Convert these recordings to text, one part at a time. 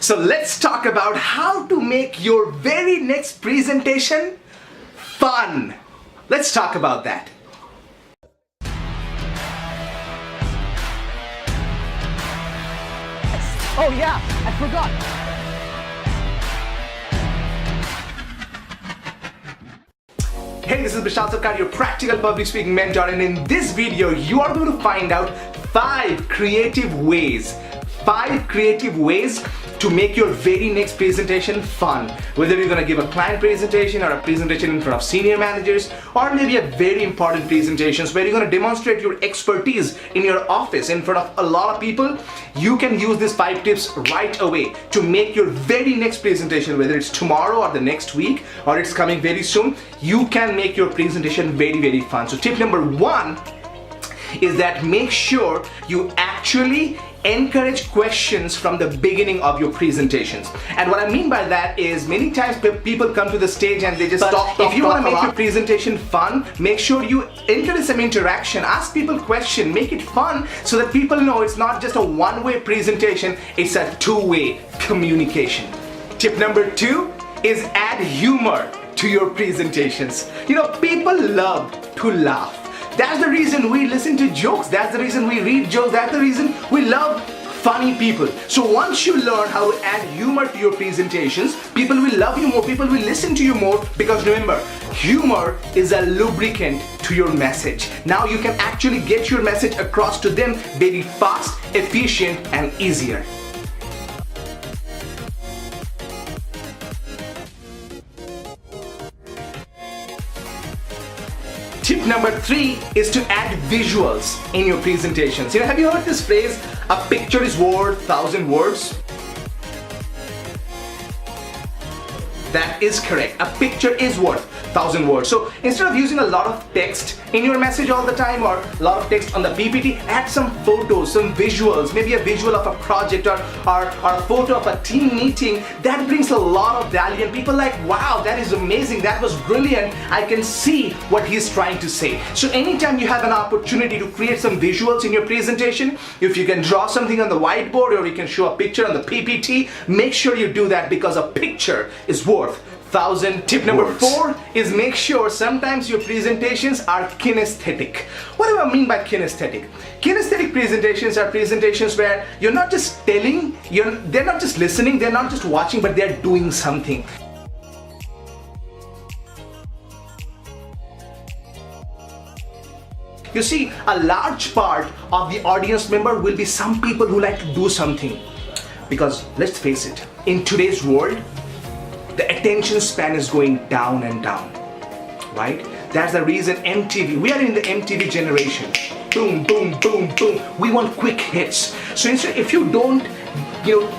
So let's talk about how to make your very next presentation fun. Let's talk about that. Oh yeah, I forgot. Hey, this is Bishal Sarkar, your practical public speaking mentor, and in this video you are going to find out 5 creative ways to make your very next presentation fun. Whether you're going to give a client presentation or a presentation in front of senior managers, or maybe a very important presentations where you're going to demonstrate your expertise in your office in front of a lot of people, you can use these 5 tips right away to make your very next presentation, whether it's tomorrow or the next week or it's coming very soon. You can make your presentation very fun. So tip number 1 is that make sure you actually encourage questions from the beginning of your presentations. And what I mean by that is many times people come to the stage and they just talk. If you want to make your presentation fun, make sure you encourage some interaction, ask people questions, make it fun so that people know it's not just a one-way presentation, it's a two-way communication. Tip number 2 is add humor to your presentations. You know, people love to laugh. That's the reason we listen to jokes. That's the reason we read jokes. That's the reason we love funny people. So once you learn how to add humor to your presentations, people will love you more, people will listen to you more, because remember, humor is a lubricant to your message. Now you can actually get your message across to them very fast, efficient, and easier. Tip number 3 is to add visuals in your presentations. You know, have you heard this phrase, a picture is worth 1,000 words? That is correct. A picture is worth 1,000 words. So instead of using a lot of text in your message all the time or a lot of text on the PPT, add some photos, some visuals, maybe a visual of a project or a photo of a team meeting. That brings a lot of value and people like, wow, that is amazing, that was brilliant, I can see what he's trying to say. So anytime you have an opportunity to create some visuals in your presentation, if you can draw something on the whiteboard or you can show a picture on the PPT, make sure you do that, because a picture is worth 1,000 Tip number words. 4 is make sure sometimes your presentations are kinesthetic. What do I mean by kinesthetic? Kinesthetic presentations are presentations where you're not just telling, they're not just listening, they're not just watching, but they're doing something. You see, a large part of the audience member will be some people who like to do something. Because let's face it, in today's world, the attention span is going down and down, right? That's the reason MTV, we are in the MTV generation. Boom, boom, boom, boom. We want quick hits. So instead, if you don't,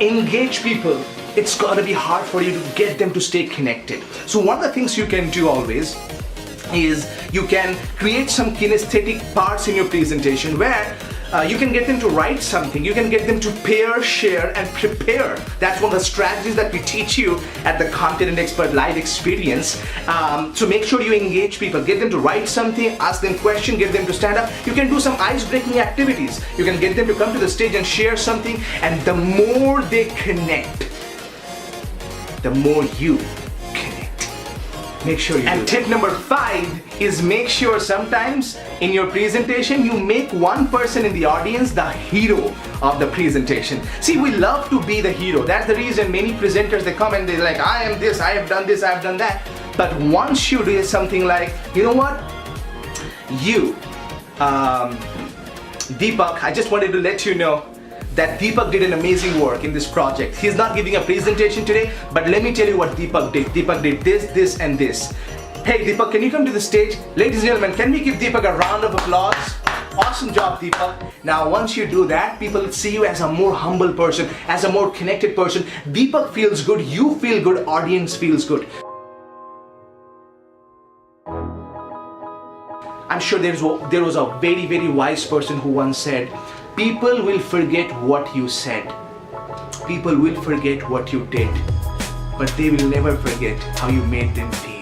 engage people, it's gonna be hard for you to get them to stay connected. So one of the things you can do always is you can create some kinesthetic parts in your presentation where you can get them to write something, you can get them to pair, share, and prepare. That's one of the strategies that we teach you at the Content and Expert Live experience. So make sure you engage people, get them to write something, ask them questions, get them to stand up. You can do some ice-breaking activities. You can get them to come to the stage and share something, and the more they connect, the more you connect. Make sure you do that. And tip number 5 is make sure sometimes in your presentation you make one person in the audience the hero of the presentation. See, we love to be the hero. That's the reason many presenters, they come and they're like, I am this, I have done this, I have done that. But once you do something like, you know what, Deepak, I just wanted to let you know that Deepak did an amazing work in this project. He's not giving a presentation today, but let me tell you what Deepak did. Deepak did this, and this. Hey Deepak, can you come to the stage? Ladies and gentlemen, can we give Deepak a round of applause? Awesome job, Deepak. Now once you do that, people see you as a more humble person, as a more connected person. Deepak feels good, you feel good, audience feels good. I'm sure there was a very wise person who once said, people will forget what you said. People will forget what you did. But they will never forget how you made them feel.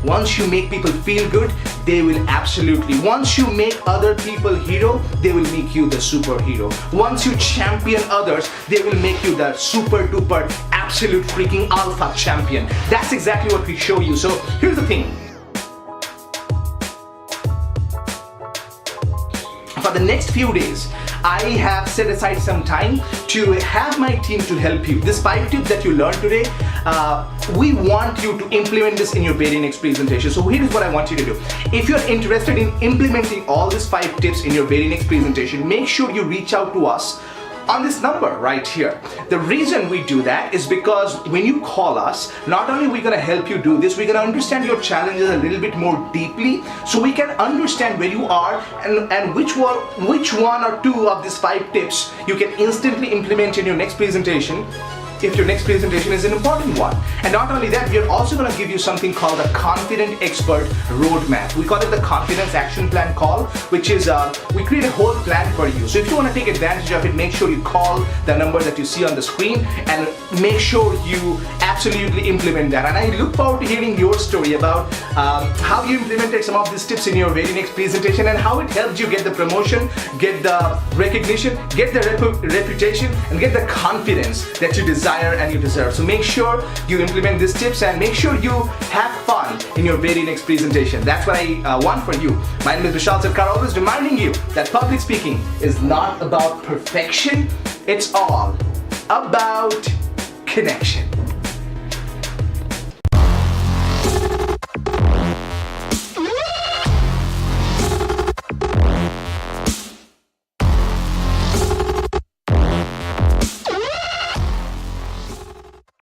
Once you make people feel good, they will absolutely, once you make other people hero, they will make you the superhero. Once you champion others, they will make you the super duper absolute freaking alpha champion. That's exactly what we show you. So here's the thing. For the next few days, I have set aside some time to have my team to help you. This 5 tips that you learned today, we want you to implement this in your very next presentation. So here's what I want you to do. If you're interested in implementing all these 5 tips in your very next presentation, make sure you reach out to us on this number right here. The reason we do that is because when you call us, not only are we going to help you do this, we're going to understand your challenges a little bit more deeply, so we can understand where you are and which one or two of these 5 tips you can instantly implement in your next presentation, if your next presentation is an important one. And not only that, we are also going to give you something called a Confident Expert Roadmap. We call it the Confidence Action Plan Call, which is, we create a whole plan for you. So if you want to take advantage of it, make sure you call the number that you see on the screen and make sure you absolutely implement that. And I look forward to hearing your story about how you implemented some of these tips in your very next presentation and how it helped you get the promotion, get the recognition, get the reputation, and get the confidence that you desire and you deserve. So make sure you implement these tips and make sure you have fun in your very next presentation. That's what I want for you. My name is Bishal Sarkar, always reminding you that public speaking is not about perfection, it's all about connection.